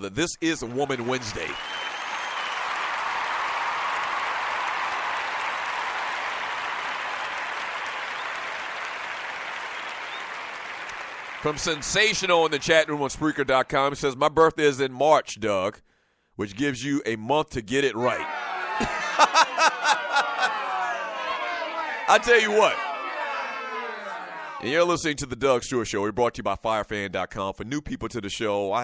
that this is a Woman Wednesday. From Sensational in the chat room on Spreaker.com, it says, my birthday is in March, Doug, which gives you a month to get it right. I tell you what. And you're listening to the Doug Stewart Show. We're brought to you by Firefan.com. For new people to the show,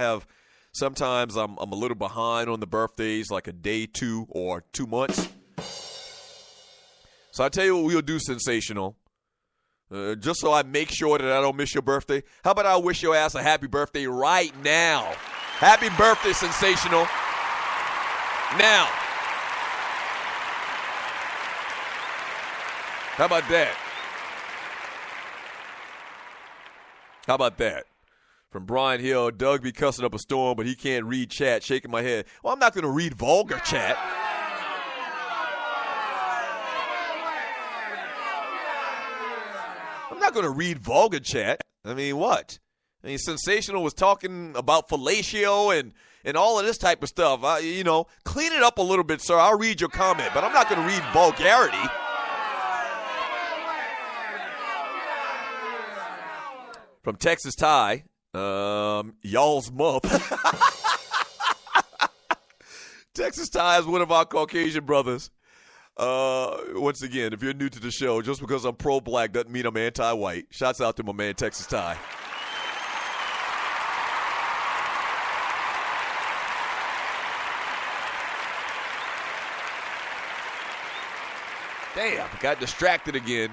sometimes I'm a little behind on the birthdays, like a day, 2 or 2 months. So I tell you what we'll do, Sensational. Just so I make sure that I don't miss your birthday, how about I wish your ass a happy birthday right now? Happy birthday, Sensational. Now. How about that? How about that? From Brian Hill, Doug be cussing up a storm, but he can't read chat, shaking my head. Well, I'm not going to read vulgar chat. I'm not going to read vulgar chat. I mean, what? I mean, Sensational was talking about fellatio and all of this type of stuff. Clean it up a little bit, sir. I'll read your comment, but I'm not going to read vulgarity. From Texas Ty, y'all's month. Texas Ty is one of our Caucasian brothers. Once again, if you're new to the show, just because I'm pro-black doesn't mean I'm anti-white. Shouts out to my man, Texas Ty. Damn, got distracted again.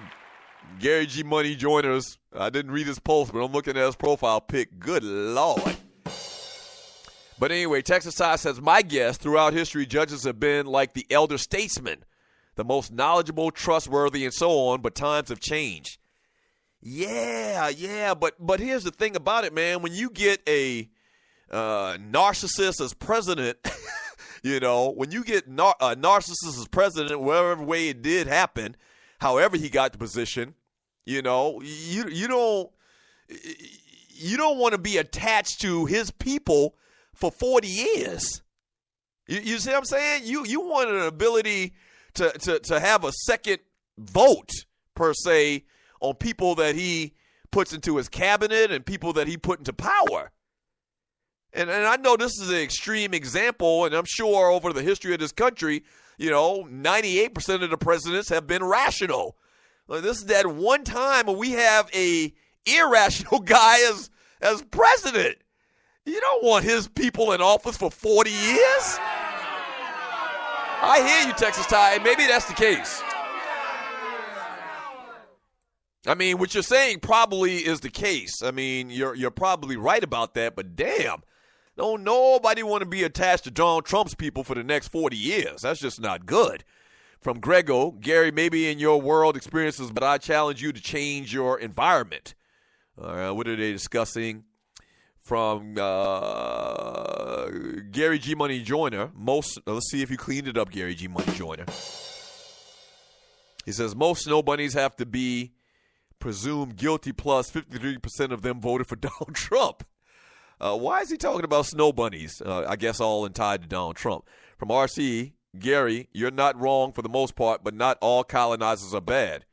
Gary G. Money joined us. I didn't read his post, but I'm looking at his profile pic. Good Lord. But anyway, Texas Ty says, my guess, throughout history, judges have been like the elder statesman, the most knowledgeable, trustworthy, and so on, but times have changed. Yeah, but here's the thing about it, man. When you get a narcissist as president, when you get a narcissist as president, whatever way it did happen, however he got the position, you don't want to be attached to his people for 40 years. You see what I'm saying? You want an ability to have a second vote, per se, on people that he puts into his cabinet and people that he put into power. And I know this is an extreme example, and I'm sure over the history of this country, 98% of the presidents have been rational. This is that one time when we have a irrational guy as president. You don't want his people in office for 40 years. I hear you, Texas Ty. Maybe that's the case. I mean, what you're saying probably is the case. I mean, you're probably right about that, but damn. Don't nobody want to be attached to Donald Trump's people for the next 40 years. That's just not good. From Grego, Gary, maybe in your world experiences, but I challenge you to change your environment. What are they discussing? From Gary G. Money Joyner. Let's see if you cleaned it up, Gary G. Money Joyner. He says, most snow bunnies have to be presumed guilty, plus 53% of them voted for Donald Trump. Why is he talking about snow bunnies? I guess all tied to Donald Trump. From RC, Gary, you're not wrong for the most part, but not all colonizers are bad.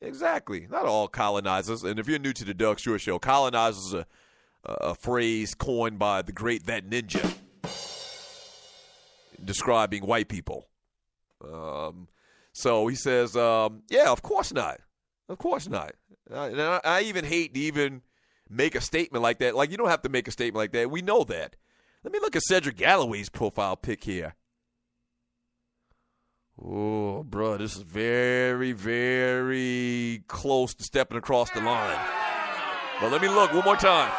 Exactly. Not all colonizers. And if you're new to the Doug Stewart Show, colonizers are a phrase coined by the great That Ninja describing white people. So he says, yeah, of course not. Of course not. I even hate to even make a statement like that. Like, you don't have to make a statement like that. We know that. Let me look at Cedric Galloway's profile pic here. Oh, bro, this is very, very close to stepping across the line. But let me look one more time.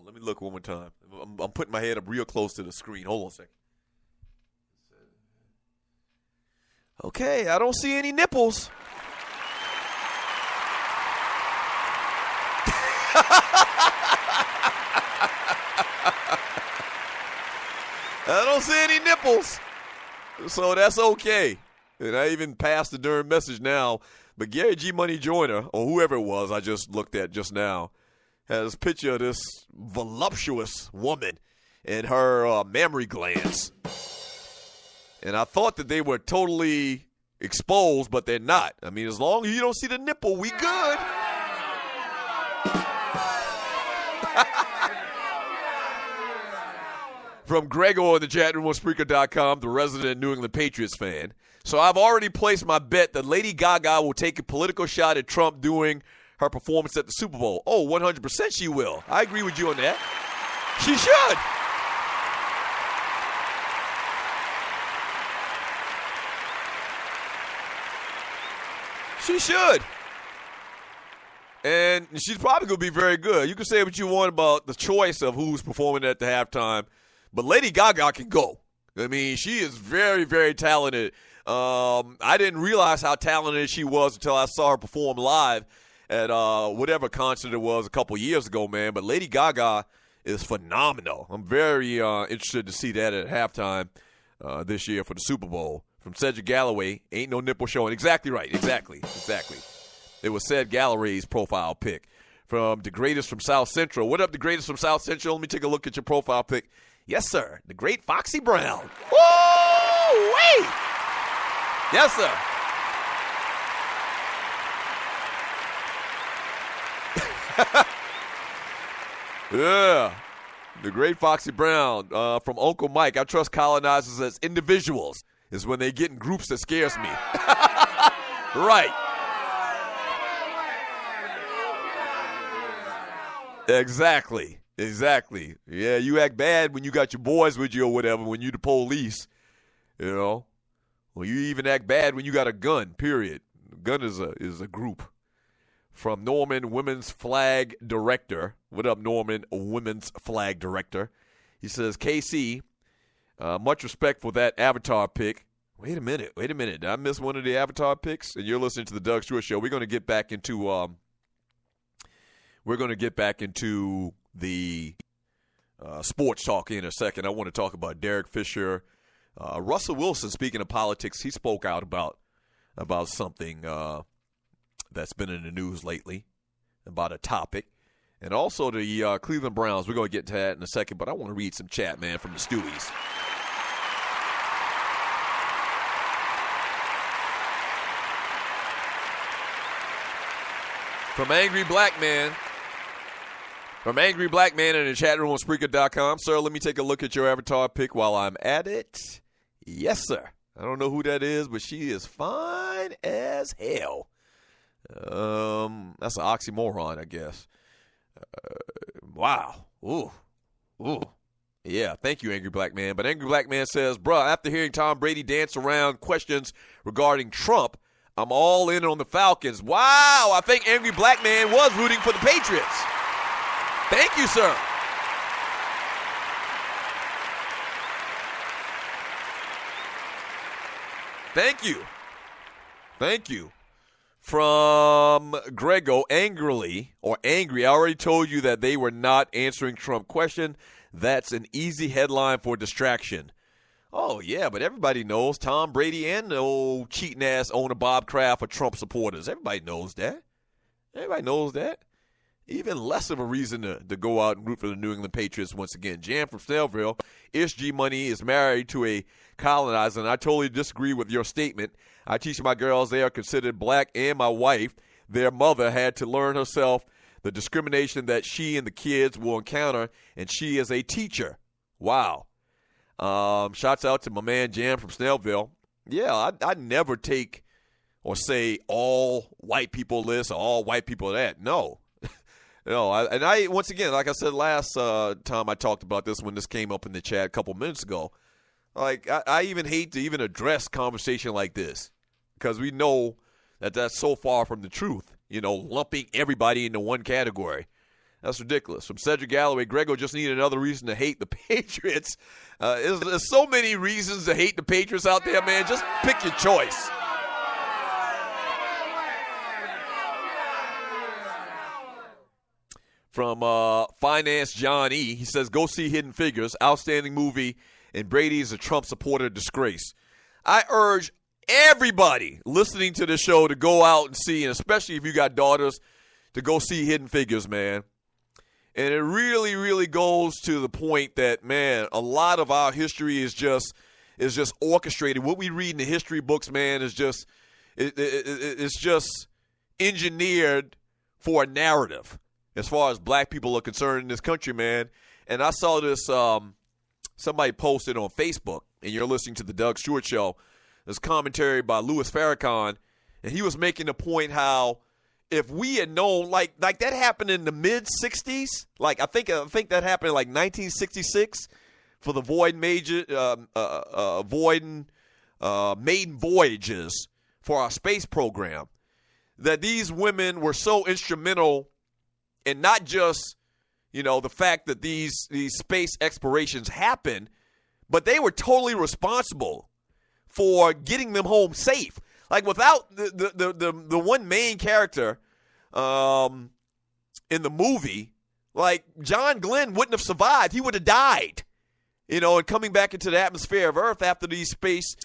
Let me look one more time. I'm putting my head up real close to the screen. Hold on a second. Okay, I don't see any nipples. I don't see any nipples. So that's okay. And I even passed the darn message now But Gary G. Money Joyner, or whoever it was I just looked at just now, has a picture of this voluptuous woman and her mammary glands. And I thought that they were totally exposed, but they're not. I mean, as long as you don't see the nipple, we good. From Gregor in the chat room on Spreaker.com, the resident New England Patriots fan. So I've already placed my bet that Lady Gaga will take a political shot at Trump during her performance at the Super Bowl. Oh, 100% she will. I agree with you on that. She should. She should. And she's probably going to be very good. You can say what you want about the choice of who's performing at the halftime, but Lady Gaga can go. I mean, she is very, very talented. I didn't realize how talented she was until I saw her perform live at whatever concert it was a couple years ago, man. But Lady Gaga is phenomenal. I'm very interested to see that at halftime this year for the Super Bowl. From Cedric Galloway, ain't no nipple showing. Exactly right. Exactly. It was Ced Galloway's profile pic. From the greatest from South Central. What up, the greatest from South Central? Let me take a look at your profile pic. Yes, sir. The great Foxy Brown. Woo! Wait! Yes, sir. Yeah. The great Foxy Brown. From Uncle Mike, I trust colonizers as individuals. Is when they get in groups that scares me. Right. Exactly. Yeah, you act bad when you got your boys with you or whatever, when you the police, you know. Well, you even act bad when you got a gun, period. A gun is a group. From Norman, Women's Flag Director. What up, Norman, Women's Flag Director? He says, KC, much respect for that Avatar pick. Wait a minute. Did I miss one of the Avatar picks? And you're listening to the Doug Stewart Show. We're going to get back into the sports talk in a second. I want to talk about Derek Fisher. Russell Wilson, speaking of politics, he spoke out about something that's been in the news lately, about a topic. And also the Cleveland Browns. We're going to get to that in a second, but I want to read some chat, man, from the Stewies. From Angry Black Man in the chat room on Spreaker.com. Sir, let me take a look at your avatar pic while I'm at it. Yes, sir. I don't know who that is, but she is fine as hell. That's an oxymoron, I guess. Wow. Ooh. Yeah, thank you, Angry Black Man. But Angry Black Man says, bruh, after hearing Tom Brady dance around questions regarding Trump, I'm all in on the Falcons. Wow, I think Angry Black Man was rooting for the Patriots. Thank you, sir. Thank you. From Grego, angry. I already told you that they were not answering Trump question. That's an easy headline for distraction. Oh, yeah, but everybody knows Tom Brady and the old cheating-ass owner Bob Kraft are Trump supporters. Everybody knows that. Even less of a reason to go out and root for the New England Patriots once again. Jan from Snellville, SG Money is married to a colonizer, and I totally disagree with your statement. I teach my girls they are considered black, and my wife, their mother, had to learn herself the discrimination that she and the kids will encounter, and she is a teacher. Wow. Shouts out to my man Jan from Snellville. Yeah, I never take or say all white people this or all white people that. No. No, I once again, like I said last time I talked about this when this came up in the chat a couple minutes ago, like I even hate to even address conversation like this because we know that that's so far from the truth, lumping everybody into one category. That's ridiculous. From Cedric Galloway, Grego just needed another reason to hate the Patriots. There's so many reasons to hate the Patriots out there, man. Just pick your choice. From Finance John E., he says, go see Hidden Figures, outstanding movie, and Brady is a Trump supporter disgrace. I urge everybody listening to the show to go out and see, and especially if you got daughters, to go see Hidden Figures, man. And it really, really goes to the point that, man, a lot of our history is just orchestrated. What we read in the history books, man, is just it's just engineered for a narrative as far as black people are concerned in this country, man. And I saw this, somebody posted on Facebook, and you're listening to the Doug Stewart Show, this commentary by Louis Farrakhan, and he was making the point how if we had known, like that happened in the mid-'60s, like I think that happened in like 1966 for the maiden voyages for our space program, that these women were so instrumental in not just, the fact that these space explorations happened, but they were totally responsible for getting them home safe. Like without the one main character in the movie, like John Glenn wouldn't have survived. He would have died, and coming back into the atmosphere of Earth after these space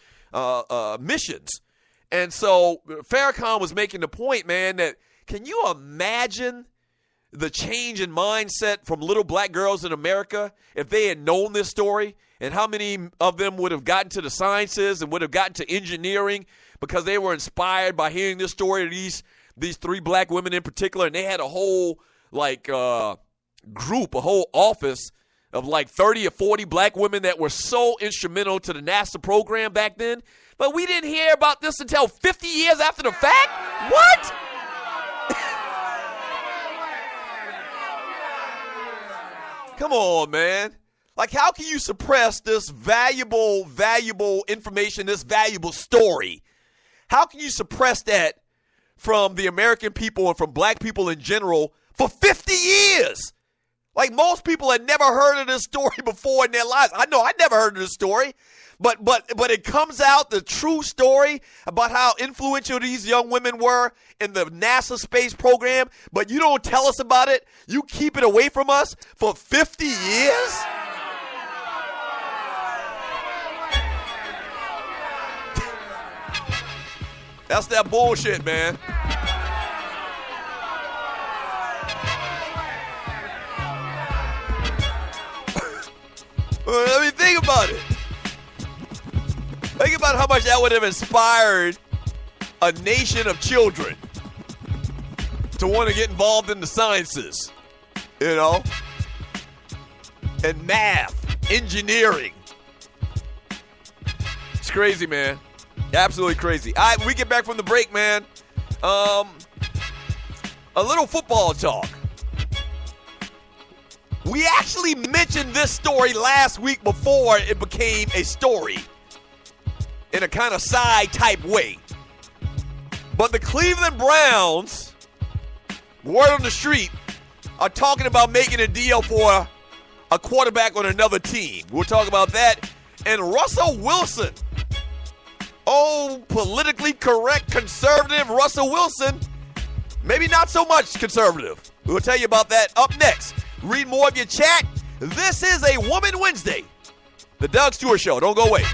missions. And so Farrakhan was making the point, man, that can you imagine the change in mindset from little black girls in America if they had known this story, and how many of them would have gotten to the sciences and would have gotten to engineering because they were inspired by hearing this story of these three black women in particular, and they had a whole group, a whole office of like 30 or 40 black women that were so instrumental to the NASA program back then. But we didn't hear about this until 50 years after the fact? What? Come on, man. Like, how can you suppress this valuable information, this valuable story? How can you suppress that from the American people and from black people in general for 50 years? Like, most people had never heard of this story before in their lives. I know I never heard of this story, but it comes out, the true story about how influential these young women were in the NASA space program, but you don't tell us about it. You keep it away from us for 50 years? That's that bullshit, man. Well, let me think about it. Think about how much that would have inspired a nation of children to want to get involved in the sciences, and math, engineering. It's crazy, man. Absolutely crazy. All right, we get back from the break, man. A little football talk. We actually mentioned this story last week before it became a story in a kind of side type way. But the Cleveland Browns, word on the street, are talking about making a deal for a quarterback on another team. We'll talk about that. And Russell Wilson, politically correct conservative Russell Wilson, maybe not so much conservative. We'll tell you about that up next. Read more of your chat. This is a Woman Wednesday. The Doug Stewart Show. Don't go away.